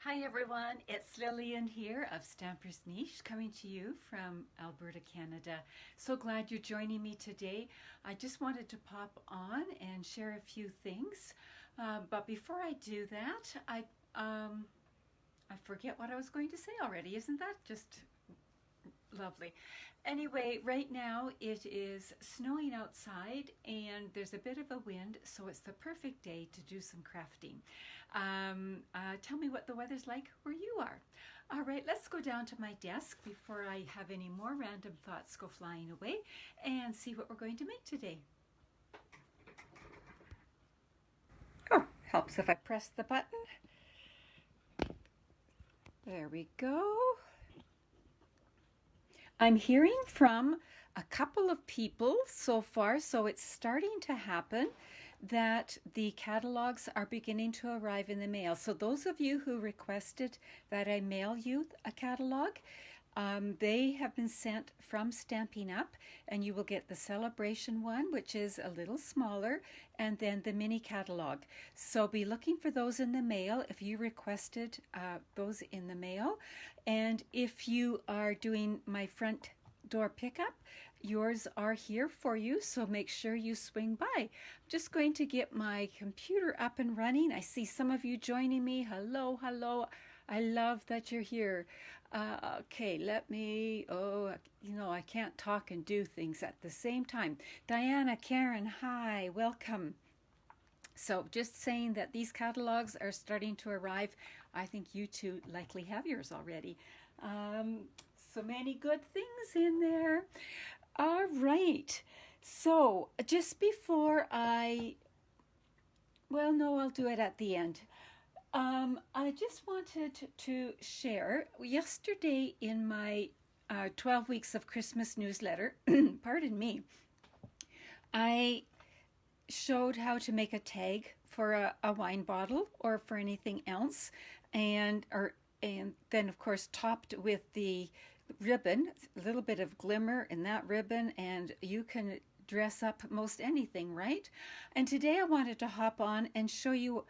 Hi everyone, it's Lillian here of Stamper's Niche coming to you from Alberta, Canada. So glad you're joining me today. I just wanted to pop on and share a few things. But before I do that, I forget what I was going to say already. Isn't that just lovely? Anyway, right now it is snowing outside and there's a bit of a wind, so it's the perfect day to do some crafting. Tell me what the weather's like where you are. All right, let's go down to my desk before I have any more random thoughts go flying away and see what we're going to make today. Oh, helps if I press the button. There we go. I'm hearing from a couple of people so far, so it's starting to happen that the catalogs are beginning to arrive in the mail. So those of you who requested that I mail you a catalog, they have been sent from Stamping Up, and you will get the celebration one, which is a little smaller, and then the mini catalog. So be looking for those in the mail if you requested those in the mail. And if you are doing my front door pickup, yours are here for you, so make sure you swing by. I'm just going to get my computer up and running. I see some of you joining me. Hello, hello. I love that you're here. Okay, let me, I can't talk and do things at the same time. Diana, Karen, hi, welcome. So just saying that these catalogs are starting to arrive. I think you two likely have yours already. So many good things in there. All right. So just before I'll do it at the end. I just wanted to share, yesterday in my 12 Weeks of Christmas newsletter, pardon me, I showed how to make a tag for a wine bottle or for anything else, and then of course topped with the ribbon, a little bit of glimmer in that ribbon, and you can dress up most anything, right? And today I wanted to hop on and show you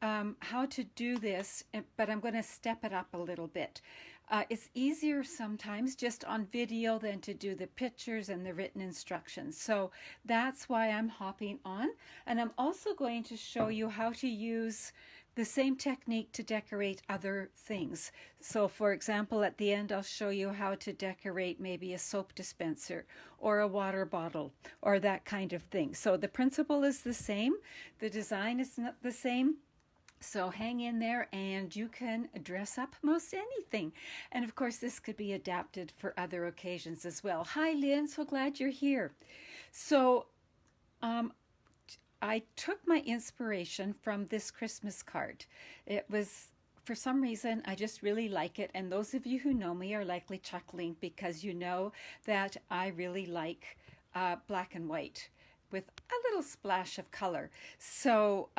how to do this, but I'm going to step it up a little bit. It's easier sometimes just on video than to do the pictures and the written instructions. So that's why I'm hopping on. And I'm also going to show you how to use the same technique to decorate other things. So for example, at the end, I'll show you how to decorate maybe a soap dispenser or a water bottle or that kind of thing. So the principle is the same. The design is not the same. So hang in there and you can dress up most anything. And of course, this could be adapted for other occasions as well. Hi, Lynn. So glad you're here. So I took my inspiration from this Christmas card. It was, for some reason, I just really like it. And those of you who know me are likely chuckling because you know that I really like black and white with a little splash of color. So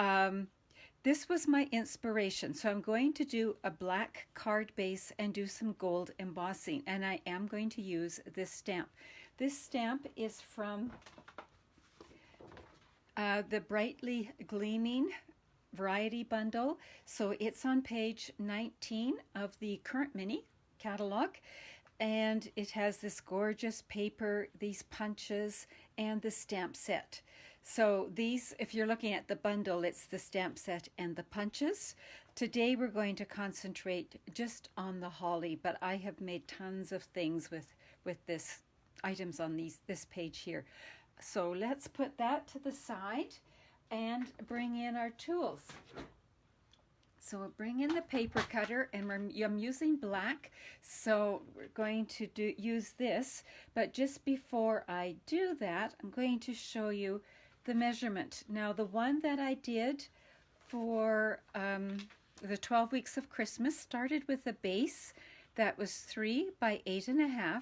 this was my inspiration. So I'm going to do a black card base and do some gold embossing. And I am going to use this stamp. This stamp is from the Brightly Gleaming Variety Bundle. So it's on page 19 of the current mini catalog. And it has this gorgeous paper, these punches, and the stamp set. So these, if you're looking at the bundle, it's the stamp set and the punches. Today we're going to concentrate just on the holly, but I have made tons of things with this items on this page here. So let's put that to the side and bring in our tools. So we'll bring in the paper cutter, and I'm using black, so we're going to use this. But just before I do that, I'm going to show you the measurement. Now, the one that I did for the 12 Weeks of Christmas started with a base that was 3 by 8.5,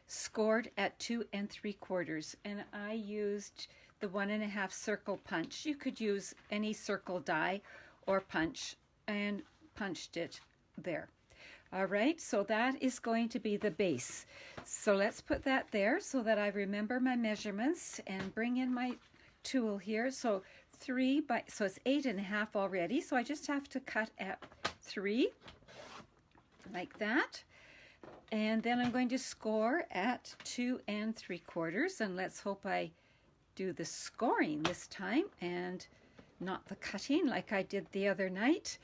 scored at 2 3/4, and I used the 1.5 circle punch. You could use any circle die or punch, and punched it there. All right, so that is going to be the base. So let's put that there so that I remember my measurements and bring in my tool here. So so it's 8.5 already. So I just have to cut at 3 like that. And then I'm going to score at 2 3/4, and let's hope I do the scoring this time and not the cutting like I did the other night.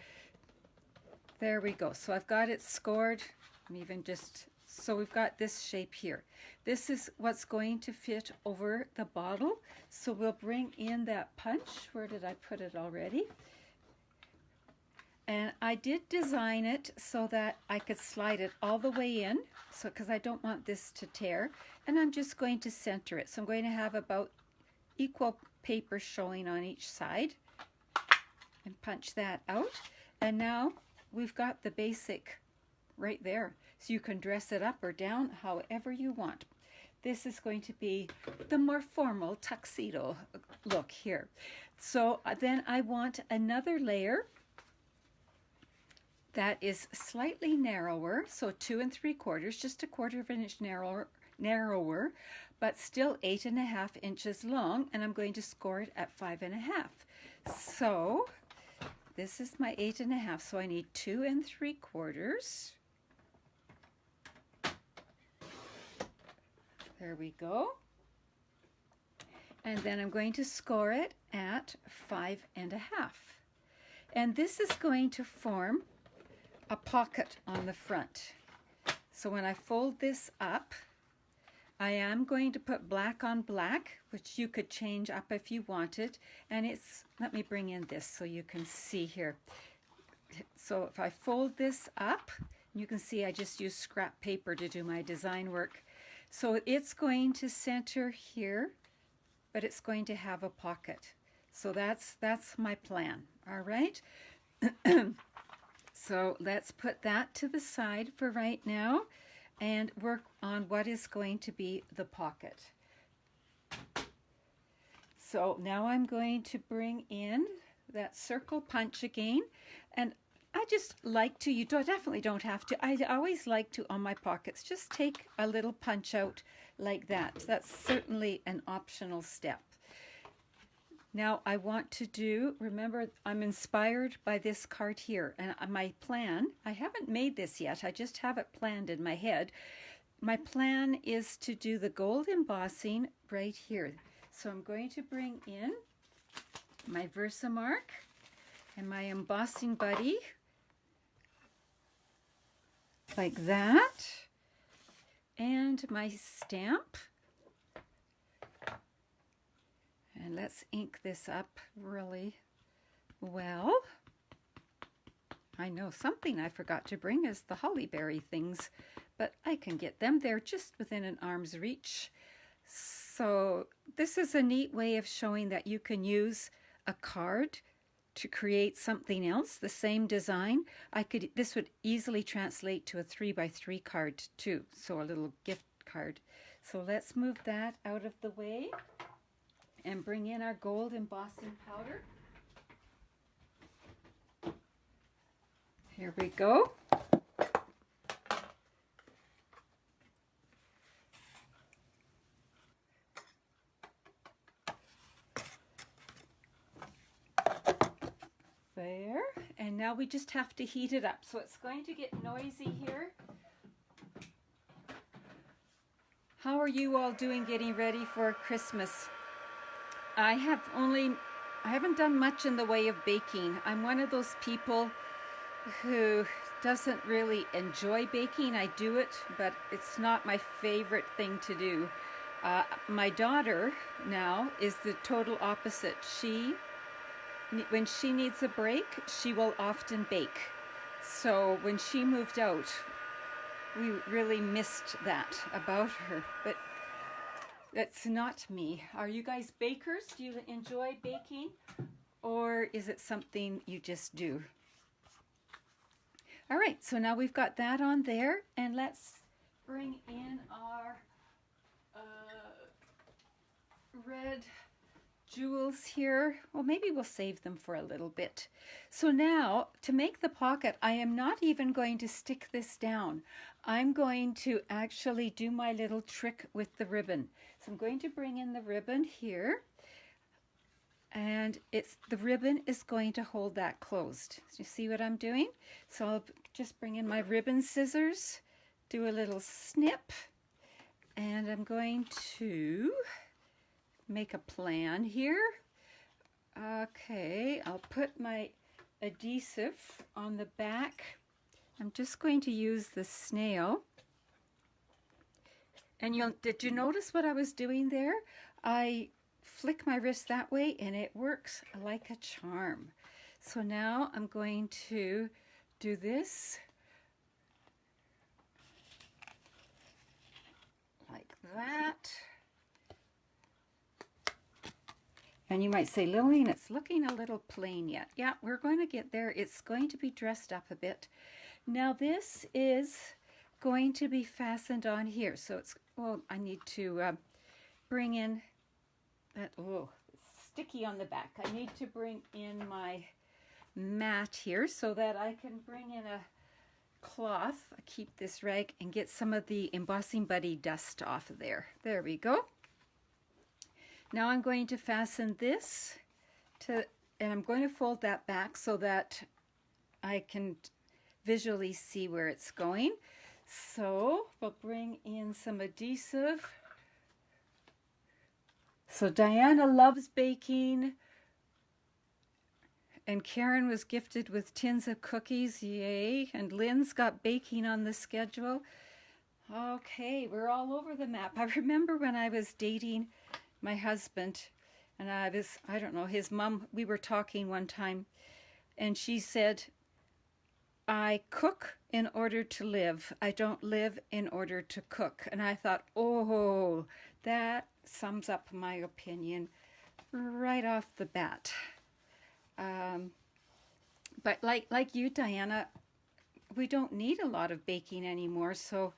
There we go. So I've got it scored. I'm even just, so we've got this shape here. This is what's going to fit over the bottle. So we'll bring in that punch. Where did I put it already? And I did design it so that I could slide it all the way in, so because I don't want this to tear. And I'm just going to center it. So I'm going to have about equal paper showing on each side and punch that out. And now we've got the basic right there. So you can dress it up or down however you want. This is going to be the more formal tuxedo look here. So then I want another layer that is slightly narrower, so 2 3/4, just 1/4 of an inch narrower, but still 8.5 inches long, and I'm going to score it at 5.5. So this is my 8.5, so I need 2 3/4. There we go. And then I'm going to score it at 5.5. And this is going to form a pocket on the front. So when I fold this up, I am going to put black on black, which you could change up if you wanted. And it's, let me bring in this so you can see here. So if I fold this up, you can see I just used scrap paper to do my design work. So it's going to center here, but it's going to have a pocket. So that's my plan, all right? So let's put that to the side for right now and work on what is going to be the pocket. So now I'm going to bring in that circle punch again, and I just like to, you definitely don't have to, I always like to on my pockets just take a little punch out like that. That's certainly an optional step. Now I want to do, remember I'm inspired by this card here, and my plan, I haven't made this yet, I just have it planned in my head. My plan is to do the gold embossing right here. So I'm going to bring in my Versamark and my embossing buddy like that, and my stamp. And let's ink this up really well. I know something I forgot to bring is the holly berry things, but I can get them. They're just within an arm's reach. So this is a neat way of showing that you can use a card to create something else, the same design. This would easily translate to a 3x3 card too, so a little gift card. So let's move that out of the way and bring in our gold embossing powder. Here we go. There, and now we just have to heat it up. So it's going to get noisy here. How are you all doing getting ready for Christmas? I haven't done much in the way of baking. I'm one of those people who doesn't really enjoy baking. I do it, but it's not my favorite thing to do. My daughter now is the total opposite. When she needs a break, she will often bake. So when she moved out, we really missed that about her. But that's not me. Are you guys bakers? Do you enjoy baking? Or is it something you just do? All right, so now we've got that on there, and let's bring in our red jewels here. Well, maybe we'll save them for a little bit. So now, to make the pocket, I am not even going to stick this down. I'm going to actually do my little trick with the ribbon. So I'm going to bring in the ribbon here. and the ribbon is going to hold that closed. So you see what I'm doing? So I'll just bring in my ribbon scissors, do a little snip, and I'm going to make a plan here. Okay, I'll put my adhesive on the back. I'm just going to use the snail. And did you notice what I was doing there? I flick my wrist that way and it works like a charm. So now I'm going to do this like that. And you might say, Lillian, it's looking a little plain yet. Yeah, we're going to get there. It's going to be dressed up a bit. Now this is going to be fastened on here. So it's, well, I need to bring in that, oh, it's sticky on the back. I need to bring in my mat here so that I can bring in a cloth, keep this rag, and get some of the Embossing Buddy dust off of there. There we go. Now I'm going to fasten this and I'm going to fold that back so that I can visually see where it's going. So we'll bring in some adhesive. So Diana loves baking, and Karen was gifted with tins of cookies, yay, and Lynn's got baking on the schedule. Okay, we're all over the map. I remember when I was dating my husband, and I don't know, his mom, we were talking one time, and she said, I cook in order to live. I don't live in order to cook. And I thought, oh, that sums up my opinion right off the bat. But like you, Diana, we don't need a lot of baking anymore, so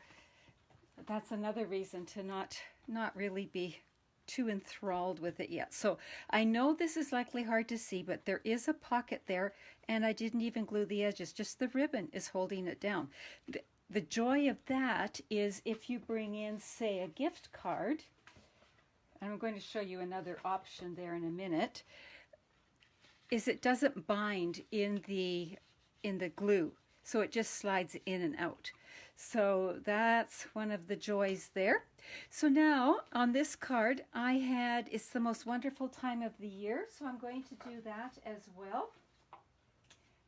that's another reason to not really be too enthralled with it yet. So I know this is likely hard to see, but there is a pocket there, and I didn't even glue the edges, just the ribbon is holding it down. The joy of that is if you bring in, say, a gift card, and I'm going to show you another option there in a minute, is it doesn't bind in the glue, so it just slides in and out. So that's one of the joys there. So now on this card it's the most wonderful time of the year, so I'm going to do that as well.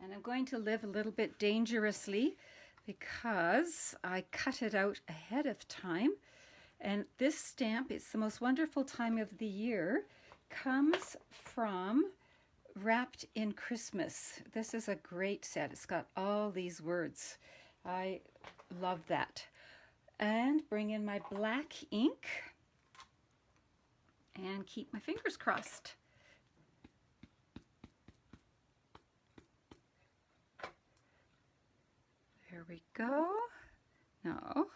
And I'm going to live a little bit dangerously because I cut it out ahead of time. And this stamp, it's the most wonderful time of the year, comes from Wrapped in Christmas. This is a great set. It's got all these words. I love that. And bring in my black ink and keep my fingers crossed. There we go. Now,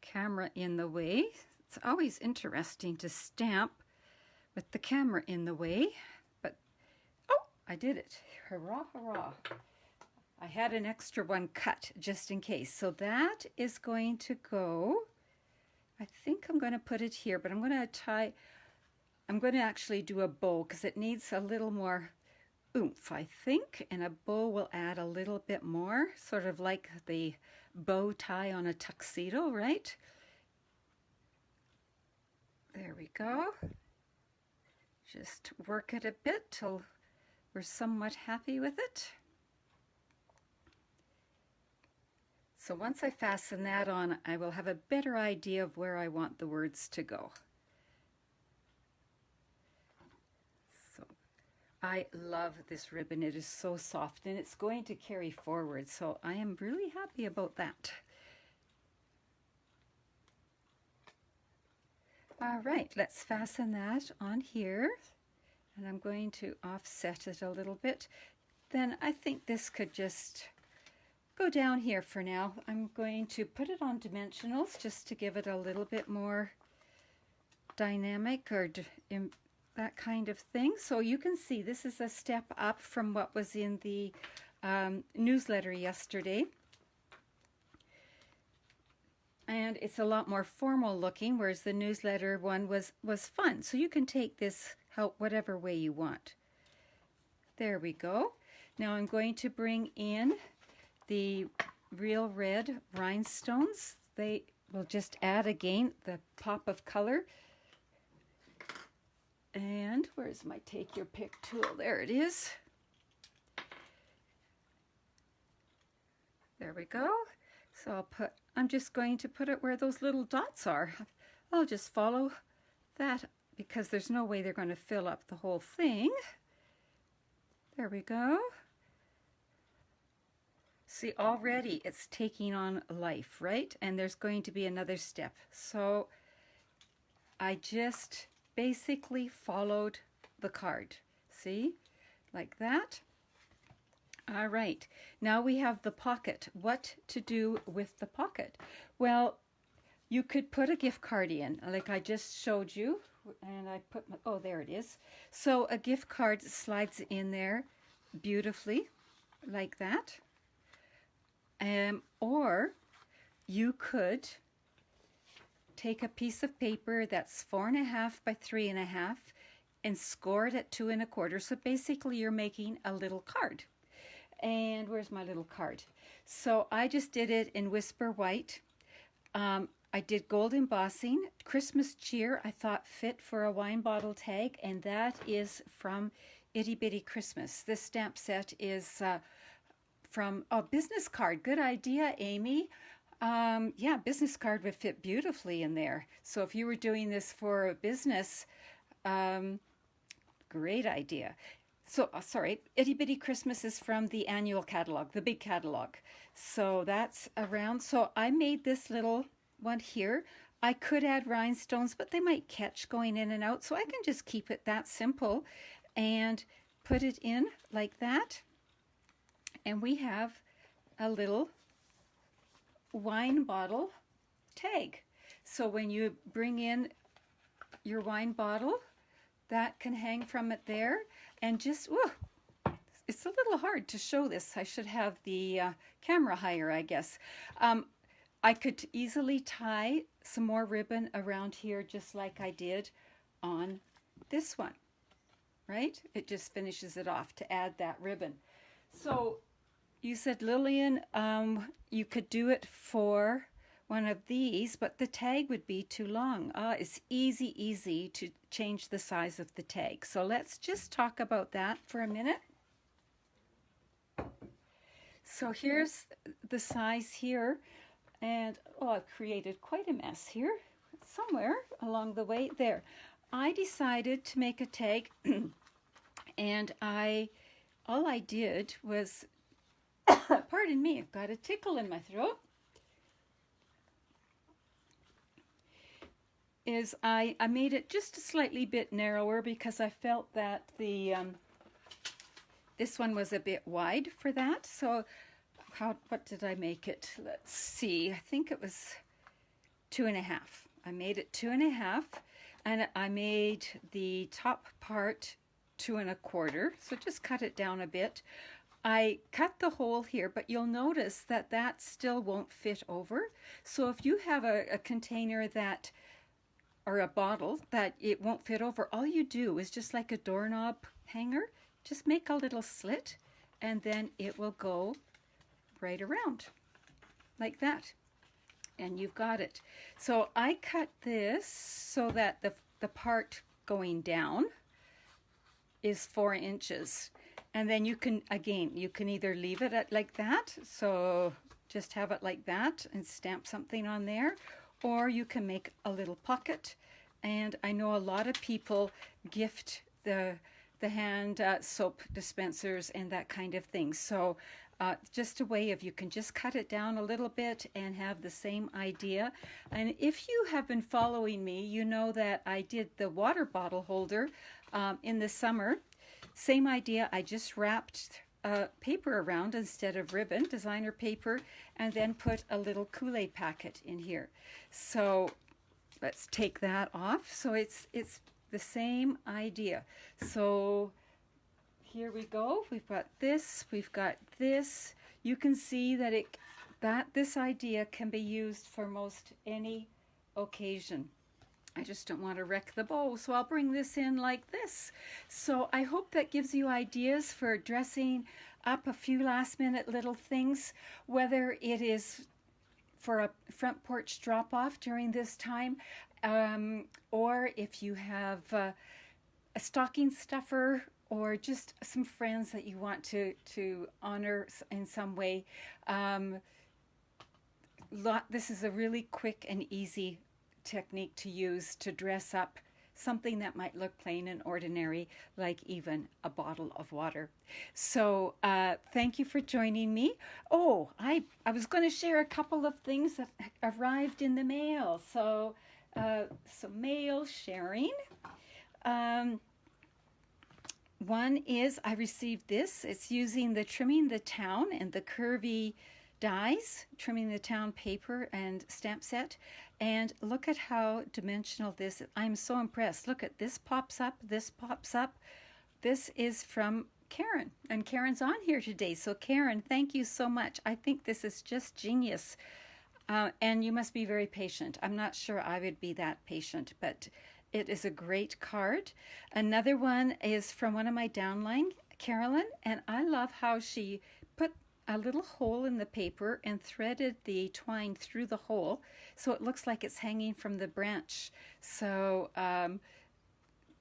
camera in the way. It's always interesting to stamp with the camera in the way, but oh, I did it. Hurrah, hurrah. I had an extra one cut just in case. So that is going to go, I think I'm going to put it here, but I'm going to actually do a bow because it needs a little more oomph, I think, and a bow will add a little bit more, sort of like the bow tie on a tuxedo, right? There we go. Just work it a bit till we're somewhat happy with it. So once I fasten that on, I will have a better idea of where I want the words to go. So I love this ribbon. It is so soft and it's going to carry forward. So I am really happy about that. All right, let's fasten that on here. And I'm going to offset it a little bit. Then I think this could just go down here for now. I'm going to put it on dimensionals just to give it a little bit more dynamic or that kind of thing. So you can see this is a step up from what was in the newsletter yesterday. And it's a lot more formal looking, whereas the newsletter one was fun. So you can take this whatever way you want. There we go. Now I'm going to bring in the real red rhinestones. They will just add again the pop of color. And where's my take your pick tool? There it is. There we go. So I'm just going to put it where those little dots are. I'll just follow that because there's no way they're going to fill up the whole thing. There we go. See, already it's taking on life, right? And there's going to be another step. So I just basically followed the card. See, like that. All right, now we have the pocket. What to do with the pocket? Well, you could put a gift card in, like I just showed you, and I put my, oh, there it is. So a gift card slides in there beautifully, like that. Or you could take a piece of paper that's 4.5 by 3.5 and score it at 2 1/4. So basically you're making a little card. And where's my little card? So I just did it in Whisper White. I did gold embossing. Christmas cheer I thought fit for a wine bottle tag, and that is from Itty Bitty Christmas. This stamp set is from a business card. Good idea, Amy. Yeah, business card would fit beautifully in there. So if you were doing this for a business, great idea. So, sorry, Itty Bitty Christmas is from the annual catalog, the big catalog. So that's around. So I made this little one here. I could add rhinestones, but they might catch going in and out. So I can just keep it that simple and put it in like that. And we have a little wine bottle tag. So when you bring in your wine bottle, that can hang from it there. And just, whoa, it's a little hard to show this. I should have the camera higher, I guess. I could easily tie some more ribbon around here just like I did on this one, right? It just finishes it off to add that ribbon. So you said, Lillian, you could do it for one of these, but the tag would be too long. It's easy to change the size of the tag. So let's just talk about that for a minute. So here's the size here, and oh, I've created quite a mess here somewhere along the way. There, I decided to make a tag, and all I did was, pardon me, I've got a tickle in my throat. Is I made it just a slightly bit narrower because I felt that the this one was a bit wide for that. So what did I make it? Let's see. I think it was 2.5. I made it 2.5, and I made the top part 2 1/4. So just cut it down a bit. I cut the hole here, but you'll notice that that still won't fit over. So if you have a container that, or a bottle that it won't fit over, all you do is just like a doorknob hanger, just make a little slit and then it will go right around like that. And you've got it. So I cut this so that the part going down is 4 inches. And then you can, again, you can either leave it at like that, so just have it like that and stamp something on there, or you can make a little pocket. And I know a lot of people gift the hand soap dispensers and that kind of thing. So just a way of, you can just cut it down a little bit and have the same idea. And if you have been following me, you know that I did the water bottle holder in the summer. Same idea, I just wrapped paper around instead of ribbon, designer paper, and then put a little Kool-Aid packet in here. So let's take that off. So it's the same idea. So here we go. We've got this, we've got this. You can see that this idea can be used for most any occasion. I just don't want to wreck the bow, so I'll bring this in like this. So I hope that gives you ideas for dressing up a few last minute little things, whether it is for a front porch drop off during this time, or if you have a stocking stuffer or just some friends that you want to honor in some way. This is a really quick and easy technique to use to dress up something that might look plain and ordinary, like even a bottle of water. So thank you for joining me. Oh, I was going to share a couple of things that arrived in the mail. So mail sharing. One is I received this. It's using the Trimming the Town and the curvy dies, Trimming the Town paper and stamp set. And look at how dimensional this is. I'm so impressed. Look at this pops up, this pops up. This is from Karen, and Karen's on here today. So Karen, thank you so much. I think this is just genius. And you must be very patient. I'm not sure I would be that patient, but it is a great card. Another one is from one of my downline, Carolyn, and I love how she put a little hole in the paper and threaded the twine through the hole so it looks like it's hanging from the branch. So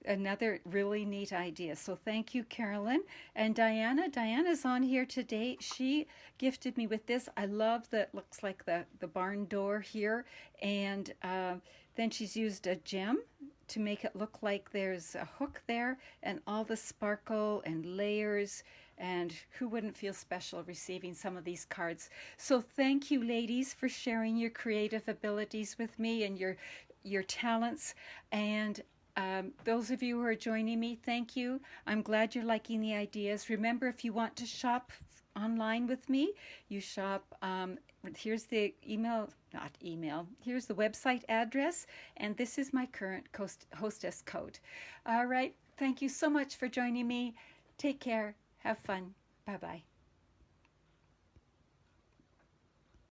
another really neat idea. So thank you, Carolyn. And Diana's on here today. She gifted me with this. I love that. Looks like the barn door here. And then she's used a gem to make it look like there's a hook there, and all the sparkle and layers. And who wouldn't feel special receiving some of these cards? So thank you, ladies, for sharing your creative abilities with me and your talents. And those of you who are joining me, thank you. I'm glad you're liking the ideas. Remember, if you want to shop online with me, you shop, here's the here's the website address, and this is my current hostess code. All right, thank you so much for joining me. Take care. Have fun. Bye-bye.